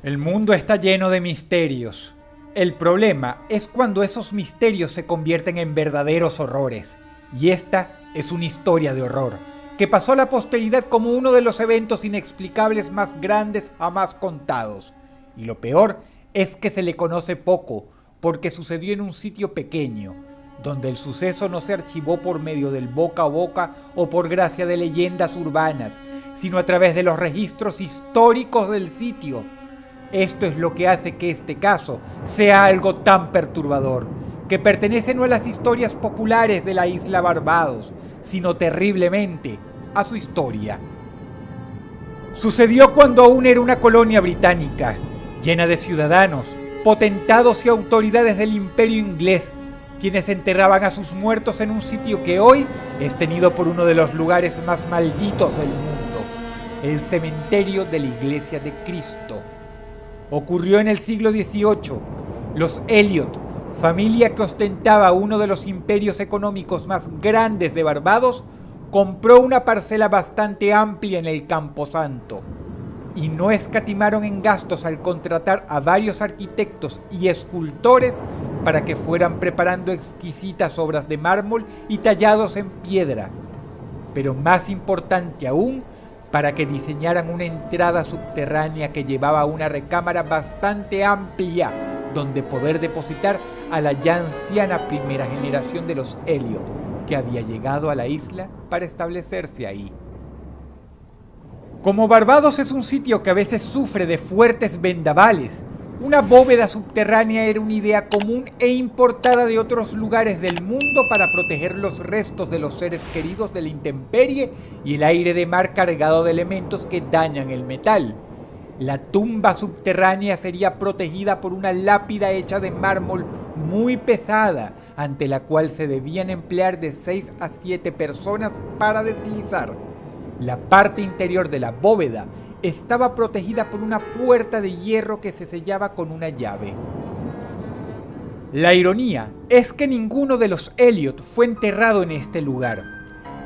El mundo está lleno de misterios. El problema es cuando esos misterios se convierten en verdaderos horrores. Y esta es una historia de horror, que pasó a la posteridad como uno de los eventos inexplicables más grandes jamás contados. Y lo peor es que se le conoce poco, porque sucedió en un sitio pequeño, donde el suceso no se archivó por medio del boca a boca o por gracia de leyendas urbanas, sino a través de los registros históricos del sitio. Esto es lo que hace que este caso sea algo tan perturbador, que pertenece no a las historias populares de la isla Barbados, sino terriblemente a su historia. Sucedió cuando aún era una colonia británica, llena de ciudadanos, potentados y autoridades del imperio inglés, quienes enterraban a sus muertos en un sitio que hoy es tenido por uno de los lugares más malditos del mundo, el cementerio de la Iglesia de Cristo. Ocurrió en el siglo XVIII. Los Elliot, familia que ostentaba uno de los imperios económicos más grandes de Barbados, compró una parcela bastante amplia en el Camposanto y no escatimaron en gastos al contratar a varios arquitectos y escultores para que fueran preparando exquisitas obras de mármol y tallados en piedra. Pero más importante aún, para que diseñaran una entrada subterránea que llevaba a una recámara bastante amplia donde poder depositar a la ya anciana primera generación de los Elliot, que había llegado a la isla para establecerse ahí. Como Barbados es un sitio que a veces sufre de fuertes vendavales, una bóveda subterránea era una idea común e importada de otros lugares del mundo para proteger los restos de los seres queridos de la intemperie y el aire de mar cargado de elementos que dañan el metal. La tumba subterránea sería protegida por una lápida hecha de mármol muy pesada, ante la cual se debían emplear de 6 a 7 personas para deslizar. La parte interior de la bóveda estaba protegida por una puerta de hierro que se sellaba con una llave. La ironía es que ninguno de los Elliot fue enterrado en este lugar.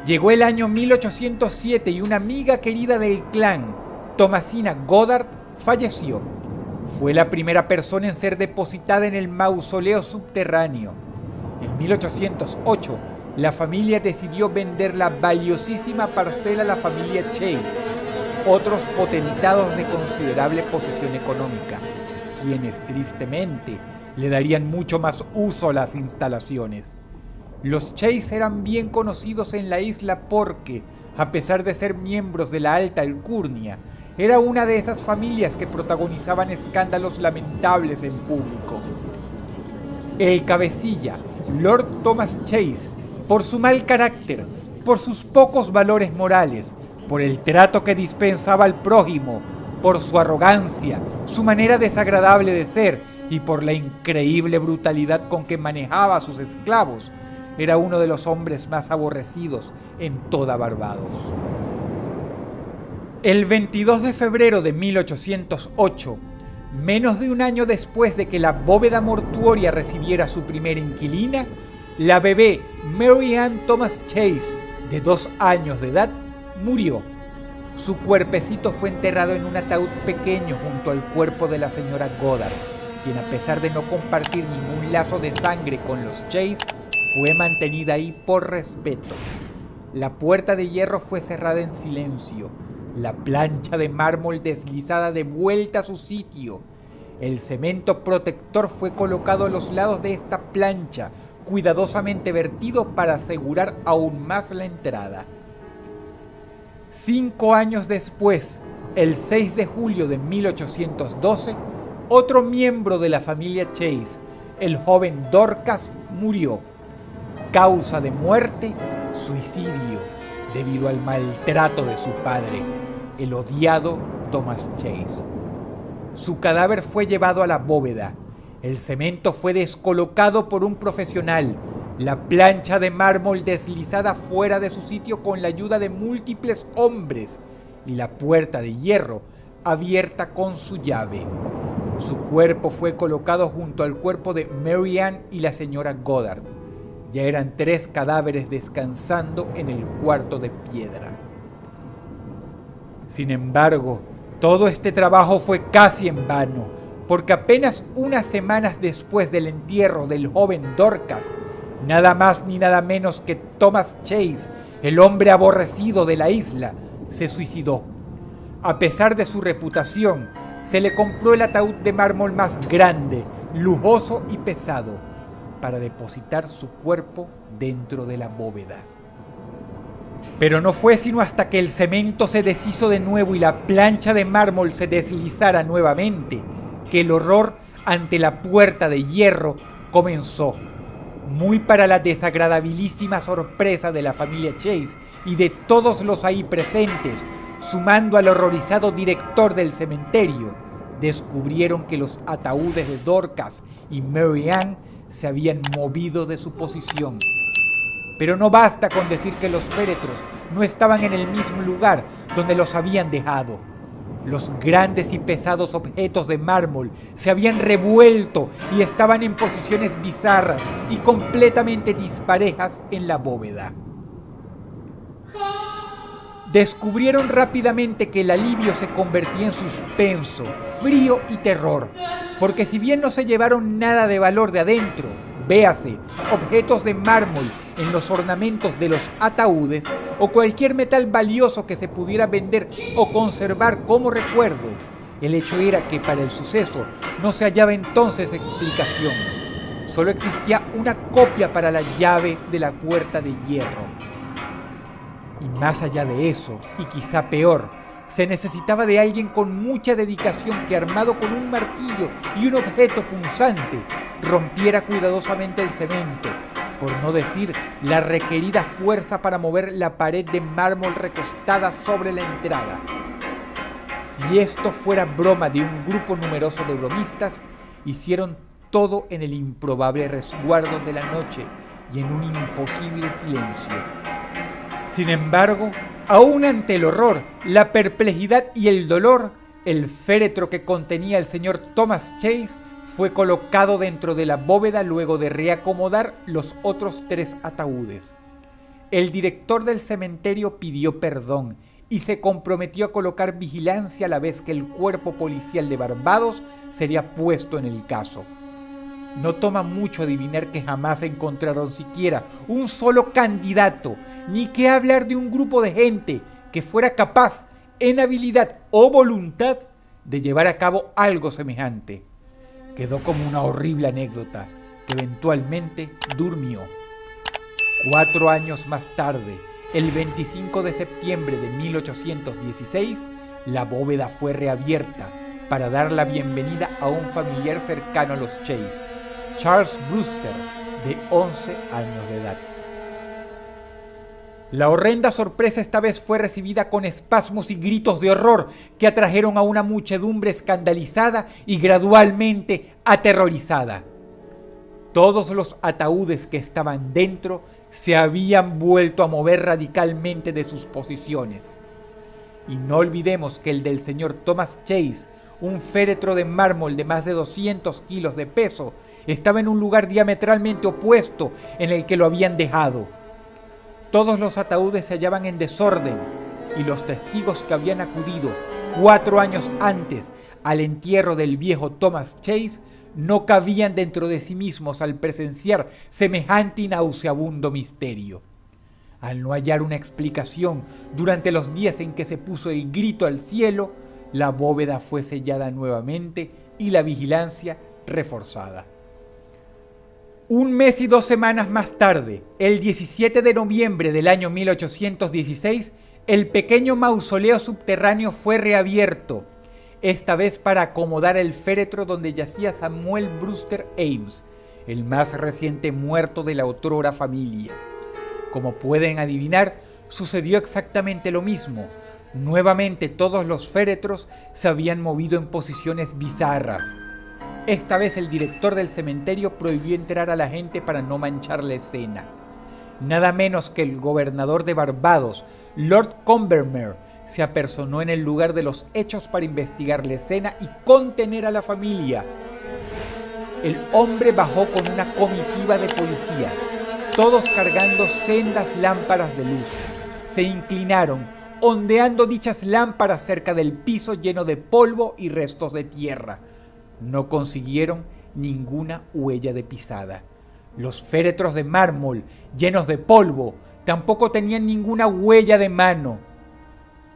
Llegó el año 1807 y una amiga querida del clan, Thomasina Goddard, falleció. Fue la primera persona en ser depositada en el mausoleo subterráneo. En 1808, la familia decidió vender la valiosísima parcela a la familia Chase, otros potentados de considerable posesión económica, quienes tristemente le darían mucho más uso a las instalaciones. Los Chase eran bien conocidos en la isla porque, a pesar de ser miembros de la alta alcurnia, era una de esas familias que protagonizaban escándalos lamentables en público. El cabecilla, Lord Thomas Chase, por su mal carácter, por sus pocos valores morales, por el trato que dispensaba al prójimo, por su arrogancia, su manera desagradable de ser y por la increíble brutalidad con que manejaba a sus esclavos, era uno de los hombres más aborrecidos en toda Barbados. El 22 de febrero de 1808, menos de un año después de que la bóveda mortuoria recibiera su primera inquilina, la bebé Mary Ann Thomas Chase, de 2 años de edad, murió. Su cuerpecito fue enterrado en un ataúd pequeño junto al cuerpo de la señora Goddard, quien, a pesar de no compartir ningún lazo de sangre con los Chase, fue mantenida ahí por respeto. La puerta de hierro fue cerrada en silencio, la plancha de mármol deslizada de vuelta a su sitio. El cemento protector fue colocado a los lados de esta plancha, cuidadosamente vertido para asegurar aún más la entrada. 5 años después, el 6 de julio de 1812, otro miembro de la familia Chase, el joven Dorcas, murió. Causa de muerte: suicidio, debido al maltrato de su padre, el odiado Thomas Chase. Su cadáver fue llevado a la bóveda. El cemento fue descolocado por un profesional, la plancha de mármol deslizada fuera de su sitio con la ayuda de múltiples hombres y la puerta de hierro abierta con su llave. Su cuerpo fue colocado junto al cuerpo de Mary Ann y la señora Goddard. Ya eran 3 cadáveres descansando en el cuarto de piedra. Sin embargo, Todo este trabajo fue casi en vano, porque apenas unas semanas después del entierro del joven Dorcas, nada más ni nada menos que Thomas Chase, el hombre aborrecido de la isla, se suicidó. A pesar de su reputación, se le compró el ataúd de mármol más grande, lujoso y pesado, para depositar su cuerpo dentro de la bóveda. Pero no fue sino hasta que el cemento se deshizo de nuevo y la plancha de mármol se deslizara nuevamente, que el horror ante la puerta de hierro comenzó, muy para la desagradabilísima sorpresa de la familia Chase y de todos los ahí presentes, sumando al horrorizado director del cementerio. Descubrieron que los ataúdes de Dorcas y Mary Ann se habían movido de su posición. Pero no basta con decir que los féretros no estaban en el mismo lugar donde los habían dejado. Los grandes y pesados objetos de mármol se habían revuelto y estaban en posiciones bizarras y completamente disparejas en la bóveda. Descubrieron rápidamente que el alivio se convertía en suspenso, frío y terror, porque si bien no se llevaron nada de valor de adentro, véase, objetos de mármol en los ornamentos de los ataúdes o cualquier metal valioso que se pudiera vender o conservar como recuerdo, el hecho era que para el suceso no se hallaba entonces explicación. Solo existía una copia para la llave de la puerta de hierro. Y más allá de eso, y quizá peor, se necesitaba de alguien con mucha dedicación que, armado con un martillo y un objeto punzante, rompiera cuidadosamente el cemento, por no decir la requerida fuerza para mover la pared de mármol recostada sobre la entrada. Si esto fuera broma de un grupo numeroso de bromistas, hicieron todo en el improbable resguardo de la noche y en un imposible silencio. Sin embargo, aún ante el horror, la perplejidad y el dolor, el féretro que contenía al señor Thomas Chase fue colocado dentro de la bóveda luego de reacomodar los otros 3 ataúdes. El director del cementerio pidió perdón y se comprometió a colocar vigilancia a la vez que el cuerpo policial de Barbados sería puesto en el caso. No toma mucho adivinar que jamás encontraron siquiera un solo candidato, ni que hablar de un grupo de gente que fuera capaz, en habilidad o voluntad, de llevar a cabo algo semejante. Quedó como una horrible anécdota que eventualmente durmió. 4 años más tarde, el 25 de septiembre de 1816, la bóveda fue reabierta para dar la bienvenida a un familiar cercano a los Chase, Charles Brewster, de 11 años de edad. La horrenda sorpresa esta vez fue recibida con espasmos y gritos de horror que atrajeron a una muchedumbre escandalizada y gradualmente aterrorizada. Todos los ataúdes que estaban dentro se habían vuelto a mover radicalmente de sus posiciones. Y no olvidemos que el del señor Thomas Chase, un féretro de mármol de más de 200 kilos de peso, estaba en un lugar diametralmente opuesto en el que lo habían dejado. Todos los ataúdes se hallaban en desorden y los testigos que habían acudido 4 años antes al entierro del viejo Thomas Chase no cabían dentro de sí mismos al presenciar semejante y nauseabundo misterio. Al no hallar una explicación durante los días en que se puso el grito al cielo, la bóveda fue sellada nuevamente y la vigilancia reforzada. 1 mes y 2 semanas más tarde, el 17 de noviembre del año 1816, el pequeño mausoleo subterráneo fue reabierto, esta vez para acomodar el féretro donde yacía Samuel Brewster Ames, el más reciente muerto de la otrora familia. Como pueden adivinar, sucedió exactamente lo mismo. Nuevamente todos los féretros se habían movido en posiciones bizarras. Esta vez el director del cementerio prohibió entrar a la gente para no manchar la escena. Nada menos que el gobernador de Barbados, Lord Combermere, se apersonó en el lugar de los hechos para investigar la escena y contener a la familia. El hombre bajó con una comitiva de policías, todos cargando sendas lámparas de luz. Se inclinaron, ondeando dichas lámparas cerca del piso lleno de polvo y restos de tierra. No consiguieron ninguna huella de pisada. Los féretros de mármol, llenos de polvo, tampoco tenían ninguna huella de mano.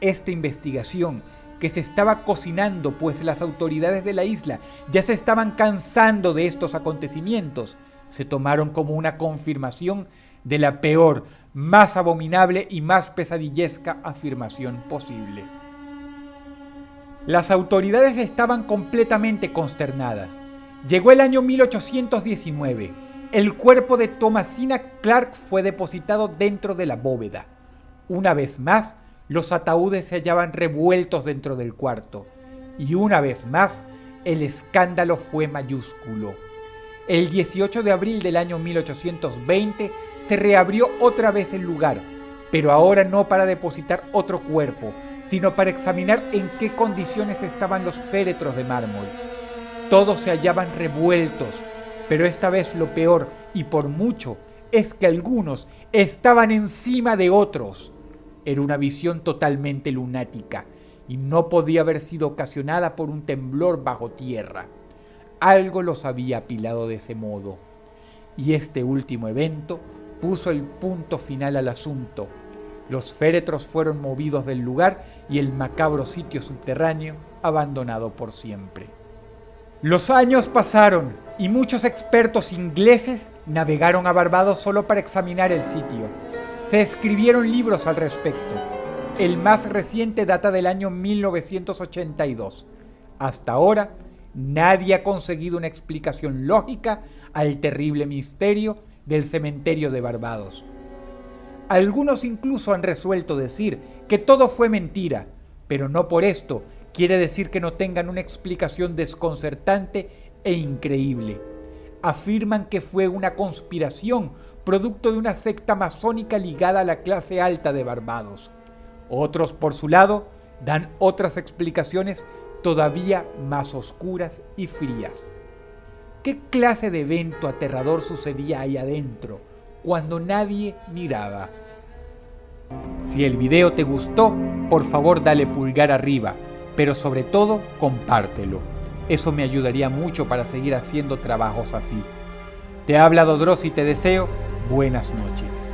Esta investigación, que se estaba cocinando, pues las autoridades de la isla ya se estaban cansando de estos acontecimientos, se tomaron como una confirmación de la peor, más abominable y más pesadillesca afirmación posible. Las autoridades estaban completamente consternadas. Llegó el año 1819. El cuerpo de Thomasina Clark fue depositado dentro de la bóveda. Una vez más, los ataúdes se hallaban revueltos dentro del cuarto. Y una vez más, el escándalo fue mayúsculo. El 18 de abril del año 1820 se reabrió otra vez el lugar, pero ahora no para depositar otro cuerpo, sino para examinar en qué condiciones estaban los féretros de mármol. Todos se hallaban revueltos, pero esta vez lo peor, y por mucho, es que algunos estaban encima de otros. Era una visión totalmente lunática, y no podía haber sido ocasionada por un temblor bajo tierra. Algo los había apilado de ese modo. Y este último evento puso el punto final al asunto. Los féretros fueron movidos del lugar y el macabro sitio subterráneo abandonado por siempre. Los años pasaron y muchos expertos ingleses navegaron a Barbados solo para examinar el sitio. Se escribieron libros al respecto. El más reciente data del año 1982. Hasta ahora, nadie ha conseguido una explicación lógica al terrible misterio del cementerio de Barbados. Algunos incluso han resuelto decir que todo fue mentira, pero no por esto quiere decir que no tengan una explicación desconcertante e increíble. Afirman que fue una conspiración producto de una secta masónica ligada a la clase alta de Barbados. Otros, por su lado, dan otras explicaciones todavía más oscuras y frías. ¿Qué clase de evento aterrador sucedía ahí adentro cuando nadie miraba? Si el video te gustó, por favor dale pulgar arriba, pero sobre todo compártelo. Eso me ayudaría mucho para seguir haciendo trabajos así. Te ha hablado Dross y te deseo buenas noches.